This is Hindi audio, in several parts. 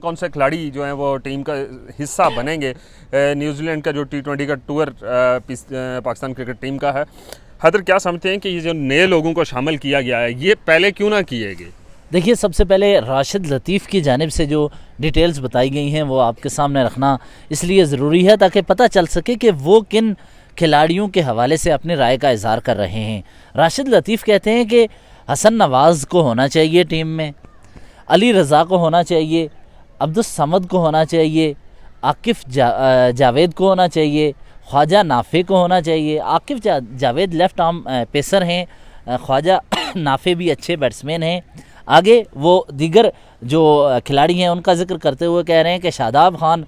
कौन से खिलाड़ी जो हैं वो टीम का हिस्सा बनेंगे। न्यूजीलैंड का जो T20 का टूर पाकिस्तान क्रिकेट टीम का है, हैदर क्या समझते हैं कि ये जो नए लोगों को शामिल किया गया है ये पहले क्यों ना किए गए? देखिए, सबसे पहले राशिद लतीफ़ की जानिब से जो डिटेल्स बताई गई हैं वो आपके सामने रखना इसलिए ज़रूरी है ताकि पता चल सके कि वो किन खिलाड़ियों के हवाले से अपनी राय का इज़हार कर रहे हैं। राशिद लतीफ़ कहते हैं कि हसन नवाज़ को होना चाहिए टीम में, अली रज़ा को होना चाहिए, अब्दुल समद को होना चाहिए, आकिफ़ जावेद को होना चाहिए, ख्वाजा नाफे को होना चाहिए। आकिफ़ जावेद लेफ़्ट आर्म पेसर हैं, ख्वाजा नाफे भी अच्छे बैट्समैन हैं। आगे वो दीगर जो खिलाड़ी हैं उनका जिक्र करते हुए कह रहे हैं कि शादाब खान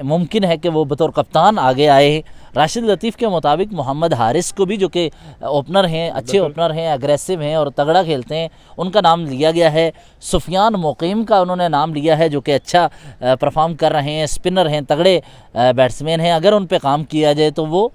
मुमकिन है कि वो बतौर कप्तान आगे आए हैं। राशिद लतीफ़ के मुताबिक मोहम्मद हारिस को भी, जो कि ओपनर हैं, अच्छे ओपनर हैं, अग्रेसिव हैं और तगड़ा खेलते हैं, उनका नाम लिया गया है। सुफियान मुकीम का उन्होंने नाम लिया है, जो कि अच्छा परफॉर्म कर रहे हैं, स्पिनर हैं, तगड़े बैट्समैन हैं। अगर उन पे काम किया जाए तो वो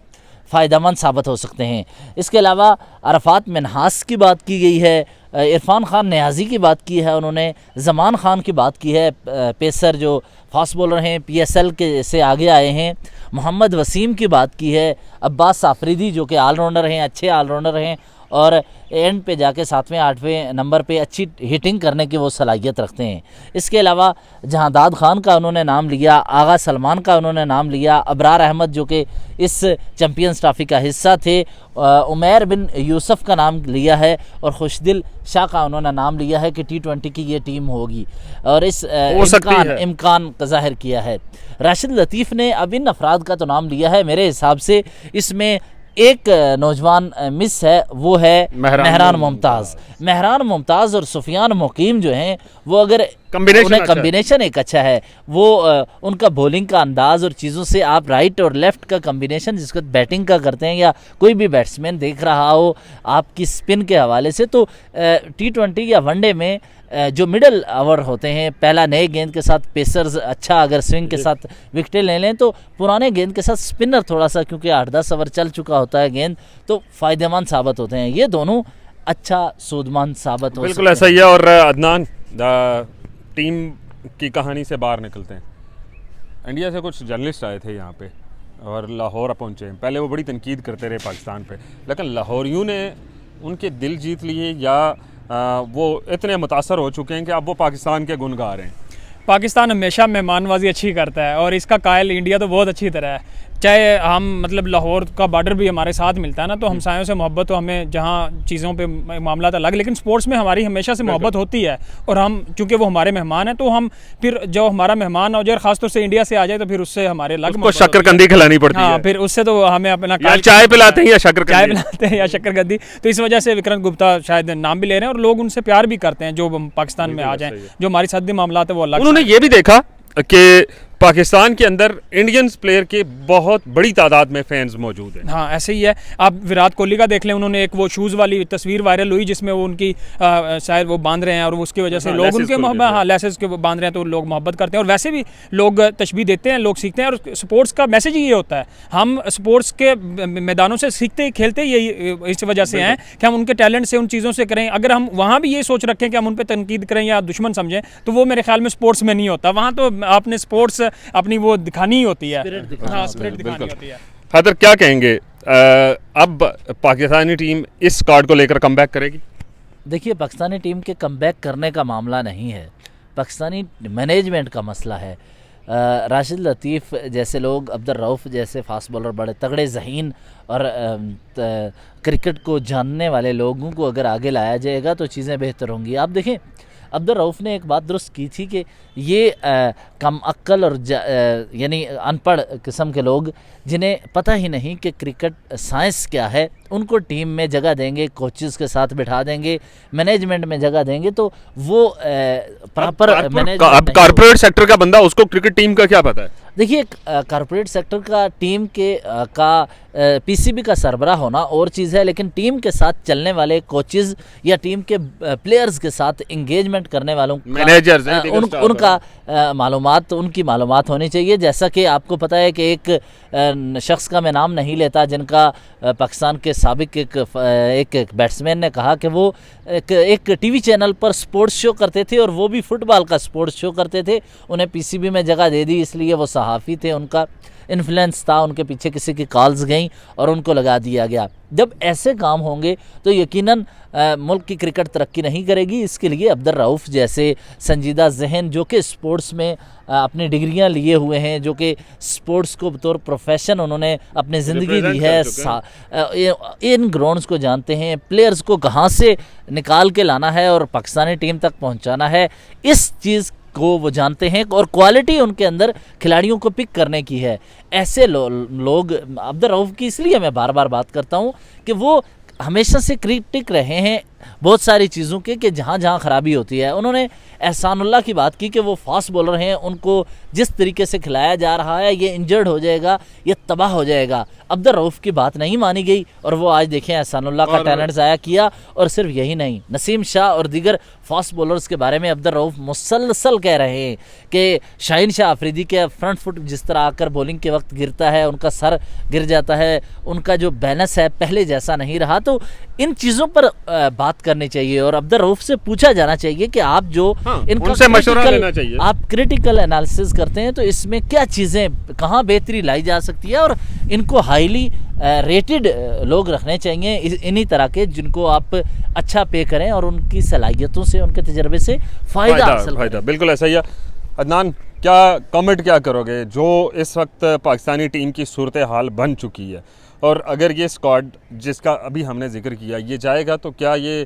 फ़ायदेमंद साबित हो सकते हैं। इसके अलावा अरफात मिनहास की बात की गई है, इरफान खान नियाज़ी की बात की है उन्होंने, ज़मान खान की बात की है, पेसर जो फास्ट बॉलर हैं, PSL के से आगे आए हैं। मोहम्मद वसीम की बात की है, अब्बास आफरीदी जो कि ऑलराउंडर हैं, अच्छे ऑलराउंडर हैं और एंड पे जाके 7वें 8वें नंबर पे अच्छी हिटिंग करने की वो सलाहियत रखते हैं। इसके अलावा जहांदाद खान का उन्होंने नाम लिया, आगा सलमान का उन्होंने नाम लिया, अबरार अहमद जो कि इस चैम्पियंस ट्रॉफी का हिस्सा थे, उमैर बिन यूसुफ का नाम लिया है और खुशदिल शाह का उन्होंने नाम लिया है कि T20 की ये टीम होगी और इस इम्कान का जाहिर किया है। राशिद लतीफ़ ने अब इन अफराद का तो नाम लिया है, मेरे हिसाब से इसमें एक नौजवान मिस है, वो है मेहरान मुमताज़ और सुफियान मुकीम जो हैं वो अगर कम्बिनेशन एक अच्छा है, वो उनका बॉलिंग का अंदाज और चीज़ों से आप राइट और लेफ़्ट का कम्बिनेशन जिसको बैटिंग का करते हैं या कोई भी बैट्समैन देख रहा हो आपकी स्पिन के हवाले से, तो T20 या वनडे में जो मिडल ओवर होते हैं, पहला नए गेंद के साथ पेसर्स अच्छा अगर स्विंग के साथ विकेटें ले लें तो पुराने गेंद के साथ स्पिनर थोड़ा सा, क्योंकि 8-10 ओवर चल चुका होता है गेंद, तो फ़ायदेमंद साबित होते हैं। ये दोनों अच्छा सूदमंद साबित हो बिल्कुल ऐसा ही है। और अदनान, टीम की कहानी से बाहर निकलते हैं। इंडिया से कुछ जर्नलिस्ट आए थे यहाँ पे और लाहौर पहुँचे। पहले वो बड़ी तनकीद करते रहे पाकिस्तान पे, लेकिन लाहौरियों ने उनके दिल जीत लिए या वो इतने मुतासर हो चुके हैं कि अब वो पाकिस्तान के गुण गा रहे हैं। पाकिस्तान हमेशा मेहमानबाजी अच्छी करता है और इसका कायल इंडिया तो बहुत अच्छी तरह है। चाहे हम मतलब लाहौर का बॉर्डर भी हमारे साथ मिलता है ना, तो हमसायों से मोहब्बत तो हमें जहाँ चीज़ों पे मामला अलग, लेकिन स्पोर्ट्स में हमारी हमेशा से मोहब्बत होती है। और हम चूँकि वो हमारे मेहमान हैं तो हम फिर जो हमारा मेहमान हो जाए, खासतौर से इंडिया से आ जाए, तो फिर उससे हमारे अलग शक्करकंदी खिलानी पड़ती है। फिर उससे तो हमें अपना चाय पिलाते हैं या शक्करकंदी। तो इस वजह से विक्रांत गुप्ता शायद नाम भी ले रहे हैं और लोग उनसे प्यार भी करते हैं जो पाकिस्तान में आ जाए। जो हमारी सदी मामला है वो अलग। उन्होंने ये भी देखा कि पाकिस्तान के अंदर इंडियन प्लेयर के बहुत बड़ी तादाद में फैंस मौजूद हैं। हाँ, ऐसे ही है। आप विराट कोहली का देख लें, उन्होंने एक वो शूज़ वाली तस्वीर वायरल हुई जिसमें वो उनकी शायद वो बांध रहे हैं और उसकी वजह से लोग उनके लेसेस के बांध रहे हैं तो लोग मोहब्बत करते हैं। और वैसे भी लोग तशबीह देते हैं, लोग सीखते हैं। और स्पोर्ट्स का मैसेज ये होता है, हम स्पोर्ट्स के मैदानों से सीखते खेलते यही इस वजह से हैं कि हम उनके टैलेंट से, उन चीज़ों से करें। अगर हम वहाँ भी ये सोच रखें कि हम उन पर तनकीद करें या दुश्मन समझें, तो वो मेरे ख्याल में स्पोर्ट्स में नहीं होता। वहाँ तो आपने स्पोर्ट्स अपनी वो दिखानी ही होती है, स्पिरिट दिखानी होती है। हैदर, क्या कहेंगे, अब पाकिस्तानी टीम इस कार्ड को लेकर कमबैक करेगी? देखिए, पाकिस्तानी टीम के कमबैक करने का मामला नहीं है, पाकिस्तानी मैनेजमेंट का मसला है। राशिद लतीफ़ जैसे लोग, अब्दुल रऊफ़ जैसे फास्ट बॉलर, बड़े तगड़े ज़हीन और क्रिकेट को जानने वाले लोगों को अगर आगे लाया जाएगा तो चीज़ें बेहतर होंगी। आप देखें, अब्दुल रऊफ़ ने एक बात दुरुस्त की थी कि ये कम अक्ल और यानी अनपढ़ किस्म के लोग जिन्हें पता ही नहीं कि क्रिकेट साइंस क्या है, उनको टीम में जगह देंगे, कोचेस के साथ बिठा देंगे, मैनेजमेंट में जगह देंगे, तो वो प्रॉपर मैनेजमेंट। अब कॉर्पोरेट सेक्टर का बंदा, उसको क्रिकेट टीम का क्या पता है? देखिए, कॉरपोरेट सेक्टर का टीम के का पीसीबी का सरबराह होना और चीज़ है, लेकिन टीम के साथ चलने वाले कोचेज़ या टीम के प्लेयर्स के साथ इंगेजमेंट करने वालों मैनेजर्स हैं, उनका मालूमात उनकी मालूमात होनी चाहिए। जैसा कि आपको पता है कि एक शख्स का मैं नाम नहीं लेता, जिनका पाकिस्तान के साबिक एक बैट्समैन ने कहा कि वो एक टीवी चैनल पर स्पोर्ट्स शो करते थे और वो भी फुटबॉल का स्पोर्ट्स शो करते थे। उन्हें पीसीबी में जगह दे दी इसलिए वो सहाफ़ी थे, उनका इन्फ्लुएंस था, उनके पीछे किसी की कॉल्स गई और उनको लगा दिया गया। जब ऐसे काम होंगे तो यकीनन मुल्क की क्रिकेट तरक्की नहीं करेगी। इसके लिए अब्दुल रऊफ़ जैसे संजीदा जहन, जो कि स्पोर्ट्स में अपनी डिग्रियां लिए हुए हैं, जो कि स्पोर्ट्स को बतौर प्रोफेशन उन्होंने अपनी ज़िंदगी दी है, इन ग्राउंड्स को जानते हैं, प्लेयर्स को कहाँ से निकाल के लाना है और पाकिस्तानी टीम तक पहुँचाना है, इस चीज़ को वो जानते हैं और क्वालिटी उनके अंदर खिलाड़ियों को पिक करने की है। ऐसे लोग अब्दुल रऊफ़ की इसलिए मैं बार बार बात करता हूँ कि वो हमेशा से क्रिटिक रहे हैं बहुत सारी चीज़ों के, कि जहाँ जहाँ ख़राबी होती है। उन्होंने एहसानुल्लाह की बात की कि वो फास्ट बॉलर हैं, उनको जिस तरीके से खिलाया जा रहा है ये इंजर्ड हो जाएगा, ये तबाह हो जाएगा। अब्दुल रऊफ़ की बात नहीं मानी गई और वो आज देखें एहसानुल्लाह का टैलेंट ज़ाया किया। और सिर्फ यही नहीं, नसीम शाह और दीगर फास्ट बॉलर्स के बारे में अब्दुल रऊफ़ मुसलसल कह रहे हैं कि शाहीन शाह अफरीदी के फ्रंट फुट जिस तरह आकर बॉलिंग के वक्त गिरता है, उनका सर गिर जाता है, उनका जो बैलेंस है पहले जैसा नहीं रहा। तो इन चीज़ों पर बात करनी चाहिए और अब्दुल रऊफ़ से पूछा जाना चाहिए कि आप जो उनसे मशवरा लेना चाहिए, आप क्रिटिकल एनालिसिस करते हैं तो इसमें क्या चीज़ें, कहाँ बेहतरी लाई जा सकती है, और इनको हाईली रेटेड लोग रखने चाहिए इन्हीं तरह के, जिनको आप अच्छा पे करें और उनकी सलाहियतों से, उनके तजर्बे से फ़ायदा हासिल करें। बिल्कुल ऐसा ही है। अदनान, क्या कमेंट क्या करोगे जो इस वक्त पाकिस्तानी टीम की सूरत हाल बन चुकी है, और अगर ये स्क्वाड जिसका अभी हमने जिक्र किया ये जाएगा तो क्या ये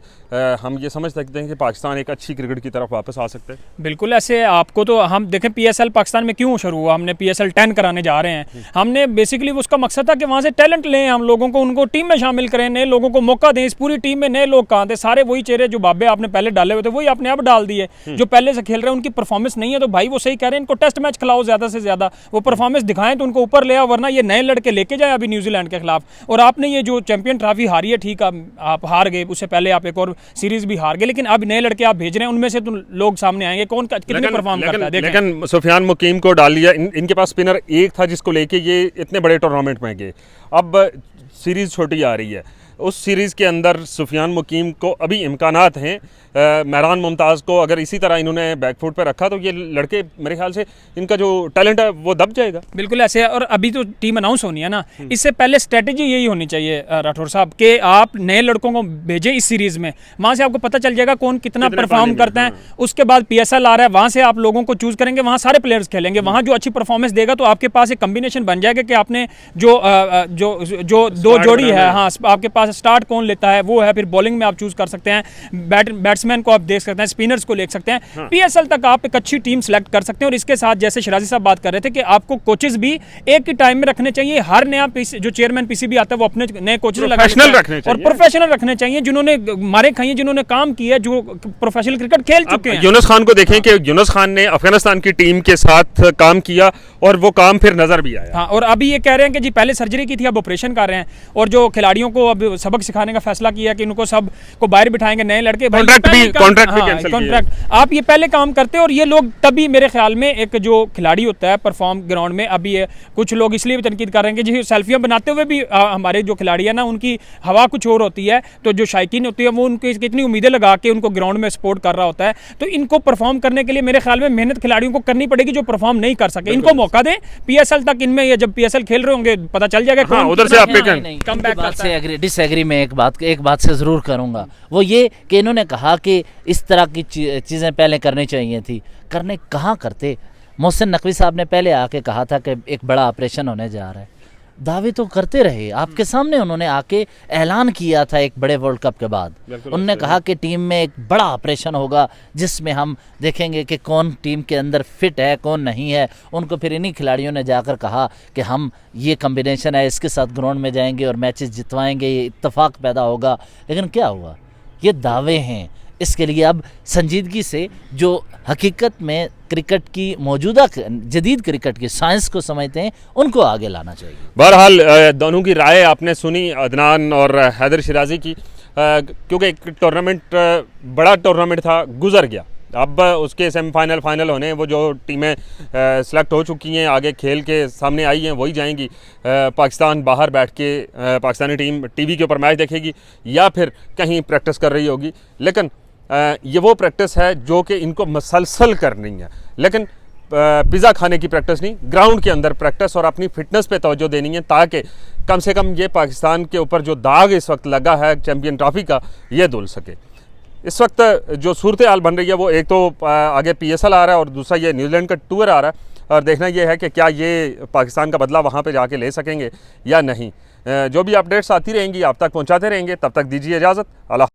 हम ये समझ सकते हैं कि पाकिस्तान एक अच्छी क्रिकेट की तरफ वापस आ सकते हैं? बिल्कुल ऐसे आपको तो हम देखें पीएसएल पाकिस्तान में क्यों शुरू हुआ, हमने पीएसएल 10 कराने जा रहे हैं। हमने बेसिकली उसका मकसद था कि वहाँ से टैलेंट लें, हम लोगों को, उनको टीम में शामिल करें, नए लोगों को मौका दें। इस पूरी टीम में नए लोग कहाँ थे? सारे वही चेहरे जो बाबे आपने पहले डाले हुए थे वही आपने अब डाल दिए। जो पहले से खेल रहे हैं उनकी परफॉर्मेंस नहीं है, तो भाई वो सही कह रहे हैं, इनको टेस्ट मैच खिलाओ ज़्यादा से ज़्यादा, वो परफॉर्मेंस दिखाएं तो उनको ऊपर ले आओ, वरना ये नए लड़के लेके जाए अभी न्यूजीलैंड के खिलाफ। और आपने ये जो चैंपियन ट्रॉफी हारी है, ठीक है आप हार गए, उससे पहले आप एक और सीरीज भी हार गए, लेकिन अब नए लड़के आप भेज रहे हैं, उनमें से तो लोग सामने आएंगे कौन कितने परफॉर्म करता है। लेकिन सुफियान मुकीम को डाल लिया, इनके पास स्पिनर एक था जिसको लेके ये इतने बड़े टूर्नामेंट में गए। अब सीरीज छोटी आ रही है, उस सीरीज़ के अंदर सुफियान मुकीम को अभी इम्कानात हैं, महरान मुमताज़ को अगर इसी तरह इन्होंने बैकफुट पर रखा तो ये लड़के मेरे ख्याल से इनका जो टैलेंट है वो दब जाएगा। बिल्कुल ऐसे है। और अभी तो टीम अनाउंस होनी है ना, इससे पहले स्ट्रेटेजी यही होनी चाहिए राठौर साहब कि आप नए लड़कों को भेजें इस सीरीज़ में, वहाँ से आपको पता चल जाएगा कौन कितना परफॉर्म करता है। उसके बाद PSL आ रहा है, वहाँ से आप लोगों को चूज़ करेंगे, वहाँ सारे प्लेयर्स खेलेंगे, वहाँ जो अच्छी परफॉर्मेंस देगा तो आपके पास एक कम्बिनेशन बन जाएगा कि आपने जो दो जोड़ी है, हाँ आपके पास स्टार्ट कौन लेता है वो है, फिर बॉलिंग में आप चूज कर सकते हैं, बैट्समैन को आप देख सकते हैं, स्पिनर्स को ले सकते हैं। हाँ। PSL तक आप एक अच्छी टीम सेलेक्ट कर सकते हैं। और इसके साथ जैसे शिराजी साहब बात कर रहे थे कि आपको कोचेस भी एक ही टाइम में रखने चाहिए। हर नया जो चेयरमैन PCB आता है वो अपने नए कोचेस रखने चाहिए और प्रोफेशनल रखने चाहिए, जिन्होंने मारे खाई, जिन्होंने काम किया, जो प्रोफेशनल क्रिकेट खेल चुके हैं। यूनुस खान को देखें कि यूनुस खान ने अफगानिस्तान की टीम के साथ काम किया और वो काम फिर नजर भी आया। हाँ, और अभी ये कह रहे हैं कि जी पहले सर्जरी की थी, अब ऑपरेशन कर रहे हैं, और जो खिलाड़ियों को अब सबक सिखाने का फैसला किया कि इनको सब को बाहर बिठाएंगे, नए लड़के। कॉन्ट्रैक्ट आप ये पहले काम करते हैं और ये लोग तभी मेरे ख्याल में एक जो खिलाड़ी होता है परफॉर्म ग्राउंड में। अभी कुछ लोग इसलिए भी तनकीद कर रहे हैं कि जी सेल्फियां बनाते हुए भी हमारे जो खिलाड़ी है ना उनकी हवा कुछ और होती है, तो जो शायकीन होती है वो उनकी कितनी उम्मीदें लगा के उनको ग्राउंड में सपोर्ट कर रहा होता है। तो इनको परफॉर्म करने के लिए मेरे ख्याल में मेहनत खिलाड़ियों को करनी पड़ेगी जो परफॉर्म नहीं कर सके। इनको मौका दें PSL तक, इनमें या जब PSL खेल रहे होंगे पता चल जाएगा उधर से आप कम बैक करता है। डिसएग्री में एक बात से ज़रूर करूँगा, वो ये कि इन्होंने कहा कि इस तरह की चीज़ें पहले करनी चाहिए थी, करने कहाँ करते। मोहसिन नकवी साहब ने पहले आके कहा था कि एक बड़ा ऑपरेशन होने जा रहा है, दावे तो करते रहे, आपके सामने उन्होंने आके ऐलान किया था एक बड़े वर्ल्ड कप के बाद। उन्होंने कहा कि टीम में एक बड़ा ऑपरेशन होगा जिसमें हम देखेंगे कि कौन टीम के अंदर फिट है कौन नहीं है। उनको फिर इन्हीं खिलाड़ियों ने जाकर कहा कि हम ये कम्बिनेशन है, इसके साथ ग्राउंड में जाएंगे और मैचेस जितवाएंगे, ये इत्तेफाक पैदा होगा। लेकिन क्या हुआ? ये दावे हैं, इसके लिए अब संजीदगी से जो हकीकत में क्रिकेट की मौजूदा जदीद क्रिकेट की साइंस को समझते हैं उनको आगे लाना चाहिए। बहरहाल दोनों की राय आपने सुनी, अदनान और हैदर शिराजी की, क्योंकि एक टूर्नामेंट बड़ा टूर्नामेंट था, गुजर गया। अब उसके सेमीफाइनल फाइनल होने, वो जो टीमें सेलेक्ट हो चुकी हैं आगे खेल के सामने आई हैं वही जाएंगी। पाकिस्तान बाहर बैठ के पाकिस्तानी टीम टीवी के ऊपर मैच देखेगी या फिर कहीं प्रैक्टिस कर रही होगी, लेकिन ये वो प्रैक्टिस है जो कि इनको मसलसल करनी है, लेकिन पिज़्ज़ा खाने की प्रैक्टिस नहीं, ग्राउंड के अंदर प्रैक्टिस और अपनी फ़िटनेस पे तवज्जो देनी है, ताकि कम से कम ये पाकिस्तान के ऊपर जो दाग इस वक्त लगा है चैम्पियन ट्रॉफी का, ये धुल सके। इस वक्त जो सूरत हाल बन रही है वो एक तो आगे PSL आ रहा है और दूसरा ये न्यूजीलैंड का टूर आ रहा है, और देखना ये है कि क्या ये पाकिस्तान का बदला वहाँ पे जाके ले सकेंगे या नहीं। जो भी अपडेट्स आती रहेंगी आप तक पहुँचाते रहेंगे, तब तक दीजिए इजाज़त। अल्लाह।